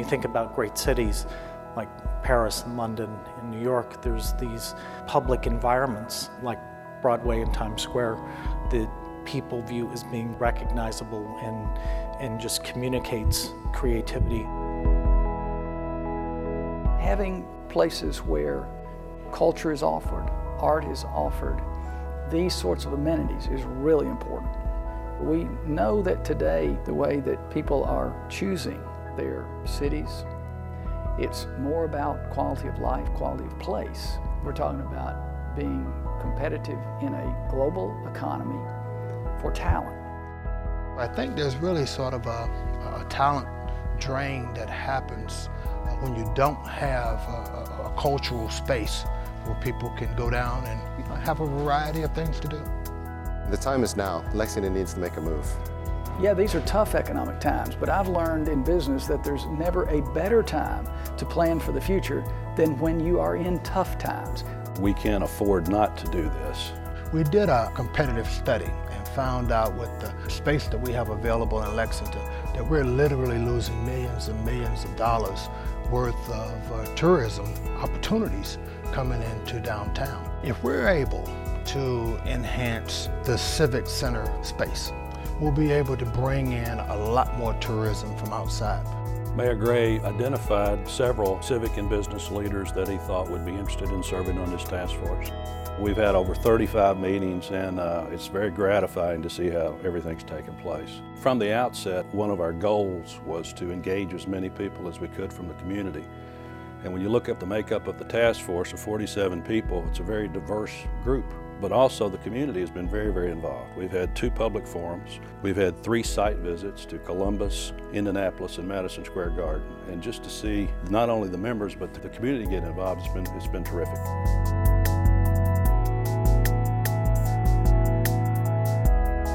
you think about great cities like Paris and London and New York, there's these public environments like Broadway and Times Square that people view as being recognizable and just communicates creativity. Having places where culture is offered, art is offered, these sorts of amenities is really important. We know that today, the way that people are choosing their cities, it's more about quality of life, quality of place. We're talking about being competitive in a global economy for talent. I think there's really sort of a talent drain that happens when you don't have a cultural space where people can go down and have a variety of things to do. The time is now. Lexington needs to make a move. Yeah, these are tough economic times, but I've learned in business that there's never a better time to plan for the future than when you are in tough times. We can't afford not to do this. We did a competitive study and found out with the space that we have available in Lexington that we're literally losing millions and millions of dollars worth of tourism opportunities coming into downtown. If we're able to enhance the civic center space, we'll be able to bring in a lot more tourism from outside. Mayor Gray identified several civic and business leaders that he thought would be interested in serving on this task force. We've had over 35 meetings, and it's very gratifying to see how everything's taken place. From the outset, one of our goals was to engage as many people as we could from the community. And when you look at the makeup of the task force of 47 people, it's a very diverse group. But also the community has been very, very involved. We've had 2 public forums. We've had 3 site visits to Columbus, Indianapolis, and Madison Square Garden. And just to see not only the members, but the community get involved, it's been terrific.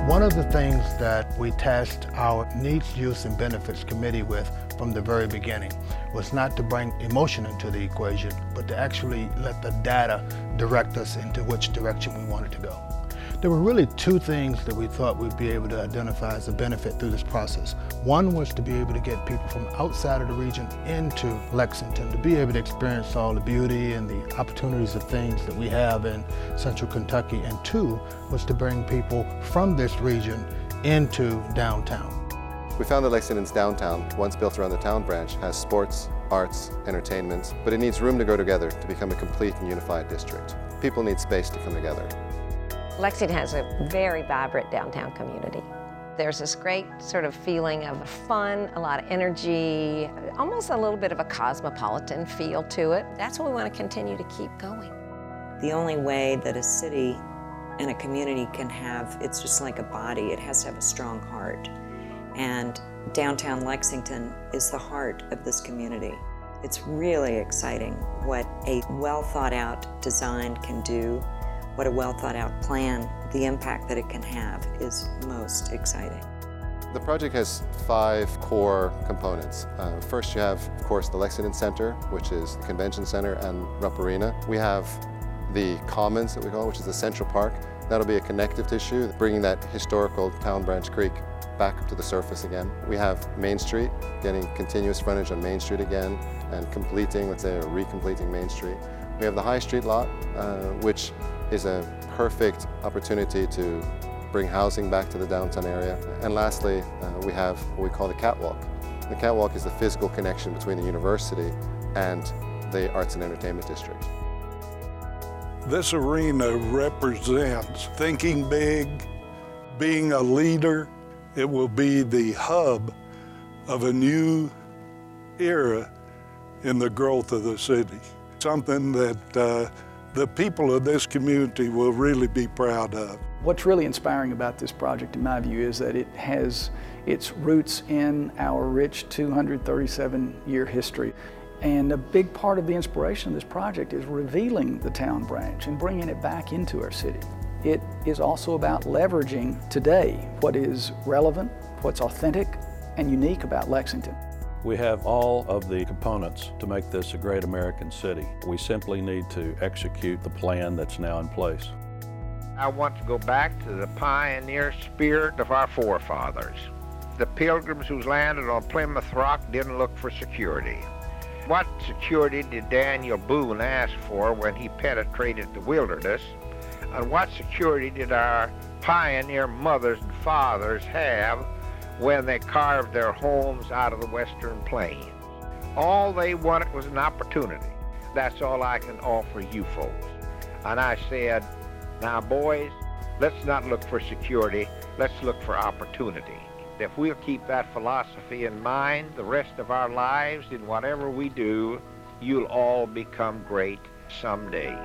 One of the things that we tasked our Needs, Use, and Benefits Committee with from the very beginning was not to bring emotion into the equation, but to actually let the data direct us into which direction we wanted to go. There were really 2 things that we thought we'd be able to identify as a benefit through this process. One was to be able to get people from outside of the region into Lexington, to be able to experience all the beauty and the opportunities of things that we have in central Kentucky. And 2 was to bring people from this region into downtown. We found that Lexington's downtown, once built around the town branch, has sports, arts, entertainment, but it needs room to go together to become a complete and unified district. People need space to come together. Lexington has a very vibrant downtown community. There's this great sort of feeling of fun, a lot of energy, almost a little bit of a cosmopolitan feel to it. That's what we want to continue to keep going. The only way that a city and a community can have, it's just like a body, it has to have a strong heart. And downtown Lexington is the heart of this community. It's really exciting what a well thought out design can do, what a well thought out plan, the impact that it can have is most exciting. The project has 5 core components. First you have, of course, the Lexington Center, which is the Convention Center and Rupp Arena. We have the Commons, that we call it, which is the Central Park. That'll be a connective tissue, bringing that historical Town Branch Creek back up to the surface again. We have Main Street, getting continuous frontage on Main Street again, and completing, let's say, or recompleting Main Street. We have the High Street lot, which is a perfect opportunity to bring housing back to the downtown area. And lastly, we have what we call the catwalk. The catwalk is the physical connection between the university and the Arts and Entertainment District. This arena represents thinking big, being a leader. It will be the hub of a new era in the growth of the city. Something that the people of this community will really be proud of. What's really inspiring about this project, in my view, is that it has its roots in our rich 237-year history. And a big part of the inspiration of this project is revealing the town branch and bringing it back into our city. It is also about leveraging today what is relevant, what's authentic and unique about Lexington. We have all of the components to make this a great American city. We simply need to execute the plan that's now in place. I want to go back to the pioneer spirit of our forefathers. The Pilgrims who landed on Plymouth Rock didn't look for security. What security did Daniel Boone ask for when he penetrated the wilderness? And what security did our pioneer mothers and fathers have when they carved their homes out of the Western Plains? All they wanted was an opportunity. That's all I can offer you folks. And I said, now boys, let's not look for security, let's look for opportunity. If we'll keep that philosophy in mind the rest of our lives in whatever we do, you'll all become great someday.